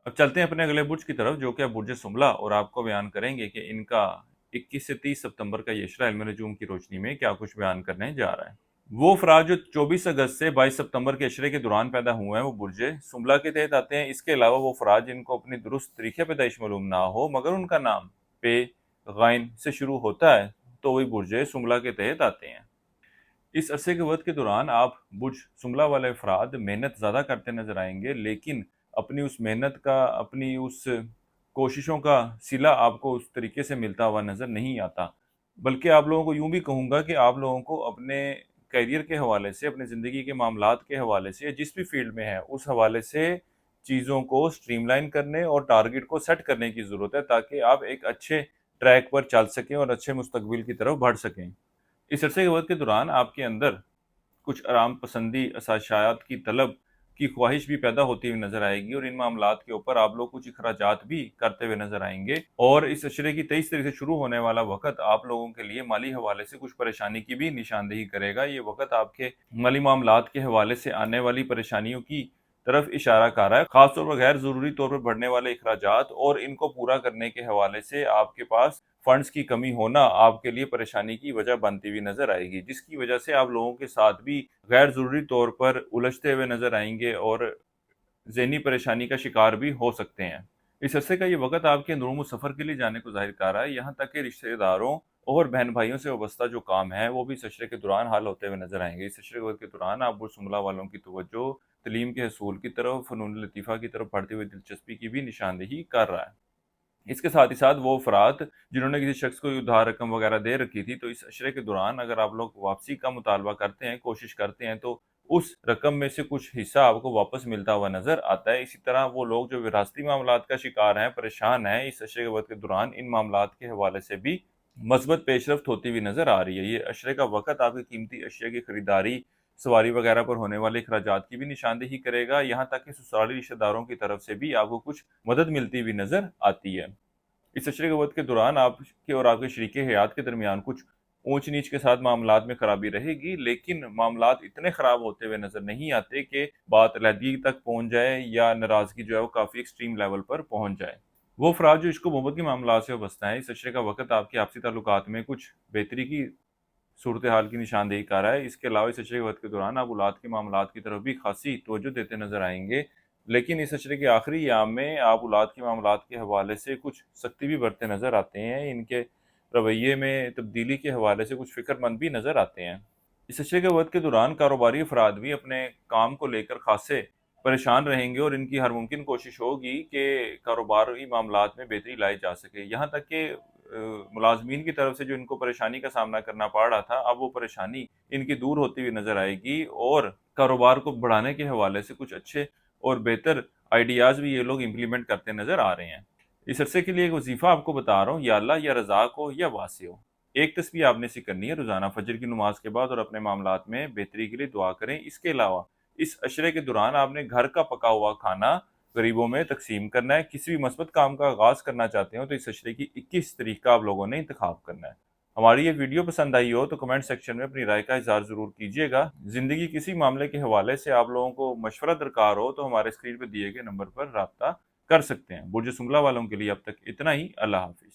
اب چلتے ہیں اپنے اگلے برج کی طرف جو کہ ہے برج سملہ، اور آپ کو بیان کریں گے کہ ان کا 21 سے 30 ستمبر کا یہ اشرہ علم نجوم کی روشنی میں کیا کچھ بیان کرنے جا رہا ہے۔ وہ افراد جو 24 اگست سے 22 ستمبر کے اشرے کے دوران پیدا ہوئے ہیں وہ برج سملہ کے تحت آتے ہیں۔ اس کے علاوہ وہ افراد جن کو اپنی درست تاریخ پیدائش معلوم نہ ہو مگر ان کا نام پے غائن سے شروع ہوتا ہے تو وہی برج سملہ کے تحت آتے ہیں۔ اس عرصے کے وقت کے دوران آپ برج سملہ والے افراد محنت زیادہ کرتے نظر آئیں گے، لیکن اپنی اس محنت کا، اپنی اس کوششوں کا صلہ آپ کو اس طریقے سے ملتا ہوا نظر نہیں آتا، بلکہ آپ لوگوں کو یوں بھی کہوں گا کہ آپ لوگوں کو اپنے کیریئر کے حوالے سے، اپنے زندگی کے معاملات کے حوالے سے، جس بھی فیلڈ میں ہے اس حوالے سے چیزوں کو سٹریم لائن کرنے اور ٹارگٹ کو سیٹ کرنے کی ضرورت ہے تاکہ آپ ایک اچھے ٹریک پر چل سکیں اور اچھے مستقبل کی طرف بڑھ سکیں۔ اس عرصے کے وقت کے دوران آپ کے اندر کچھ آرام پسندی، اساشیات کی طلب کی خواہش بھی پیدا ہوتی ہوئی نظر آئے گی، اور ان معاملات کے اوپر آپ لوگ کچھ اخراجات بھی کرتے ہوئے نظر آئیں گے، اور اس عشرے کی 23 تاریخ سے شروع ہونے والا وقت آپ لوگوں کے لیے مالی حوالے سے کچھ پریشانی کی بھی نشاندہی کرے گا۔ یہ وقت آپ کے مالی معاملات کے حوالے سے آنے والی پریشانیوں کی طرف اشارہ کر رہا ہے، خاص طور پر غیر ضروری طور پر بڑھنے والے اخراجات اور ان کو پورا کرنے کے حوالے سے آپ کے پاس فنڈز کی کمی ہونا آپ کے لیے پریشانی کی وجہ بنتی ہوئی نظر آئے گی، جس کی وجہ سے آپ لوگوں کے ساتھ بھی غیر ضروری طور پر الجھتے ہوئے نظر آئیں گے اور ذہنی پریشانی کا شکار بھی ہو سکتے ہیں۔ اس عرصے کا یہ وقت آپ کے اندرون سفر کے لیے جانے کو ظاہر کر رہا ہے، یہاں تک کہ رشتہ داروں اور بہن بھائیوں سے وابستہ جو کام ہے وہ بھی اس عشرے کے دوران حل ہوتے ہوئے نظر آئیں گے۔ اس عشرے کے دوران آپ برج سملہ والوں کی توجہ تعلیم کے حصول کی طرف، فنون لطیفہ کی طرف بڑھتی ہوئی دلچسپی کی بھی نشاندہی کر رہا ہے۔ اس کے ساتھ ہی ساتھ وہ افراد جنہوں نے کسی شخص کو ادھار رقم وغیرہ دے رکھی تھی تو اس عشرے کے دوران اگر آپ لوگ واپسی کا مطالبہ کرتے ہیں، کوشش کرتے ہیں، تو اس رقم میں سے کچھ حصہ آپ کو واپس ملتا ہوا نظر آتا ہے۔ اسی طرح وہ لوگ جو وراثتی معاملات کا شکار ہیں، پریشان ہیں، اس عشرے کے وقت کے دوران ان معاملات کے حوالے سے بھی مثبت پیش رفت ہوتی ہوئی نظر آ رہی ہے۔ یہ عشرے کا وقت آپ کی قیمتی اشیاء کی خریداری، سواری وغیرہ پر ہونے والے اخراجات کی بھی نشاندہی کرے گا، یہاں تک کہ سسرالی رشتہ داروں کی طرف سے بھی آپ کو کچھ مدد ملتی ہوئی نظر آتی ہے۔ اس عشرے کے وقت کے دوران آپ کے اور آپ کے شریک حیات کے درمیان کچھ اونچ نیچ کے ساتھ معاملات میں خرابی رہے گی، لیکن معاملات اتنے خراب ہوتے ہوئے نظر نہیں آتے کہ بات علیحدگی تک پہنچ جائے یا ناراضگی جو ہے وہ کافی ایکسٹریم لیول پر پہنچ جائے۔ وہ افراد جو عشق و محبت کے معاملات سے وابستہ ہیں، اس عشرے کا وقت آپ کے آپسی تعلقات میں کچھ بہتری کی صورتحال کی نشاندہی کر رہا ہے۔ اس کے علاوہ اس عشرے کے وقت کے دوران آپ اولاد کے معاملات کی طرف بھی خاصی توجہ دیتے نظر آئیں گے، لیکن اس عشرے کے آخری ایام میں آپ اولاد کے معاملات کے حوالے سے کچھ سختی بھی برتے نظر آتے ہیں، ان کے رویے میں تبدیلی کے حوالے سے کچھ فکر مند بھی نظر آتے ہیں۔ اس عشرے کے وقت کے دوران کاروباری افراد بھی اپنے کام کو لے کر خاصے پریشان رہیں گے، اور ان کی ہر ممکن کوشش ہوگی کہ کاروباری معاملات میں بہتری لائی جا سکے، یہاں تک کہ ملازمین کی طرف سے جو ان کو پریشانی کا سامنا کرنا پڑ رہا تھا، اب وہ پریشانی ان کی دور ہوتی ہوئی نظر آئے گی، اور کاروبار کو بڑھانے کے حوالے سے کچھ اچھے اور بہتر آئیڈیاز بھی یہ لوگ امپلیمنٹ کرتے نظر آ رہے ہیں۔ اس عرصے کے لیے ایک وظیفہ آپ کو بتا رہا ہوں، یا اللہ یا رزاق ہو یا واسع ہو۔ ایک تسبیح آپ نے کرنی ہے روزانہ فجر کی نماز کے بعد، اور اپنے معاملات میں بہتری کے لیے دعا کریں۔ اس کے علاوہ اس عشرے کے دوران آپ نے گھر کا پکا ہوا کھانا غریبوں میں تقسیم کرنا ہے۔ کسی بھی مثبت کام کا آغاز کرنا چاہتے ہو تو اس عشرے کی 21 تاریخ کا آپ لوگوں نے انتخاب کرنا ہے۔ ہماری یہ ویڈیو پسند آئی ہو تو کمنٹ سیکشن میں اپنی رائے کا اظہار ضرور کیجیے گا۔ زندگی کسی معاملے کے حوالے سے آپ لوگوں کو مشورہ درکار ہو تو ہمارے اسکرین پہ دیے گئے نمبر پر رابطہ کر سکتے ہیں۔ برج سملہ والوں کے لیے اب تک اتنا ہی۔ اللہ حافظ۔